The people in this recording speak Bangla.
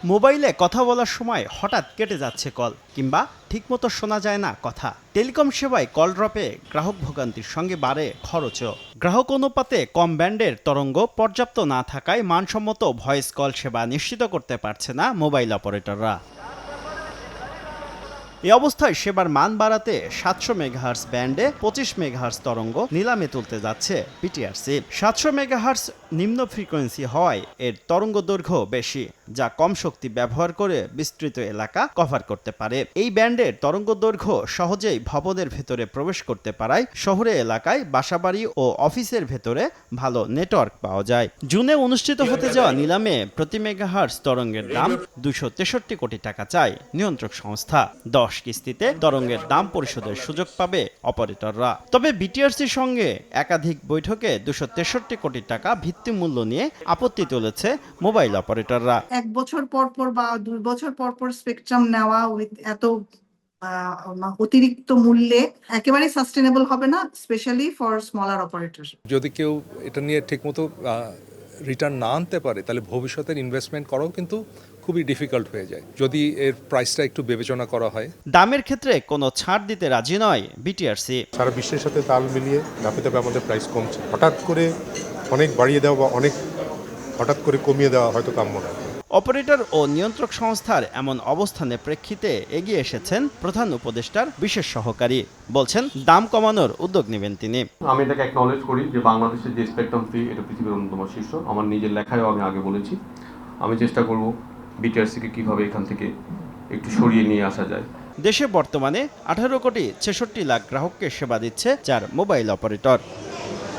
মোবাইলে কথা বলার সময় হঠাৎ কেটে যাচ্ছে কল কিংবা ঠিকমতো শোনা যায় না কথা। টেলিকম সেবায় কল ড্রপে গ্রাহক ভোগান্তির সঙ্গে বাড়ে খরচও। গ্রাহক অনুপাতে কম ব্যান্ডের তরঙ্গ পর্যাপ্ত না থাকায় মানসম্মত ভয়েস কল সেবা নিশ্চিত করতে পারছে না মোবাইল অপারেটররা। এই অবস্থায় সেবার মান বাড়াতে 700 মেগাহার্টজ ব্যান্ডে 25 মেগাহার্টজ তরঙ্গ নিলামে তুলতে যাচ্ছে বিটিআরসি। 700 মেগাহার্টজ নিম্ন ফ্রিকোয়েন্সি হওয়ায় এর তরঙ্গ দৈর্ঘ্য বেশি, যা কম শক্তি ব্যবহার করে বিস্তৃত এলাকা কভার করতে পারে। এই ব্যান্ডের তরঙ্গ দৈর্ঘ্য সহজেই ভবনের ভেতরে প্রবেশ করতে পারায় শহুরে এলাকায় বাসাবাড়ি ও অফিসের ভেতরে ভালো নেটওয়ার্ক পাওয়া যায়। জুনে অনুষ্ঠিত হতে যাওয়া নিলামে প্রতি মেগাহার্টজ তরঙ্গের দাম 263 কোটি টাকা চায় নিয়ন্ত্রক সংস্থা। 10 কিস্তিতে তরঙ্গের দাম পরিশোধের সুযোগ পাবে অপারেটররা। তবে বিটিআরসির সঙ্গে একাধিক বৈঠকে 263 কোটি টাকা ভিত্তিমূল্য নিয়ে আপত্তি তুলেছে মোবাইল অপারেটররা। 1 বছর পর পর বা 2 বছর পর পর স্পেকট্রাম নেওয়া এত অতিরিক্ত মূল্যে একেবারেই সাস্টেনেবল হবে না, স্পেশালি ফর স্মলার অপারেটর। যদি কেউ এটা নিয়ে ঠিকমতো রিটার্ন না আনতে পারে তাহলে ভবিষ্যতের ইনভেস্টমেন্ট করাও কিন্তু খুবই ডিফিকাল্ট হয়ে যায় যদি এর প্রাইসটা একটু বিবেচনা করা হয়। দামের ক্ষেত্রে কোনো ছাড় দিতে রাজি নয় বিটিআরসি। সারা বিশ্বের সাথে তাল মিলিয়ে ধাপে ধাপে আমাদের প্রাইস কমছে। হঠাৎ করে অনেক বাড়িয়ে দেওয়া বা অনেক হঠাৎ করে কমিয়ে দেওয়া হয়তো কাম্য নয়। অপারেটর ও নিয়ন্ত্রক সংস্থার এমন অবস্থানের প্রেক্ষিতে এগিয়ে এসেছেন প্রধান উপদেষ্টার বিশেষ সহকারী। বলছেন দাম কমানোর উদ্যোগ নেবেন তিনি। আমি এটাকে অ্যাকনলেজ করি যে বাংলাদেশের যে স্পেকট্রাম ফি এটা পৃথিবীর অন্যতম শীর্ষ। আমার নিজের লেখায়ও আমি আগে বলেছি আমি চেষ্টা করব বিটিআরসিকে কিভাবে এখান থেকে একটু সরিয়ে নিয়ে আসা যায়। দেশে বর্তমানে 18 কোটি 66 লাখ গ্রাহককে সেবা দিচ্ছে 4 মোবাইল অপারেটর।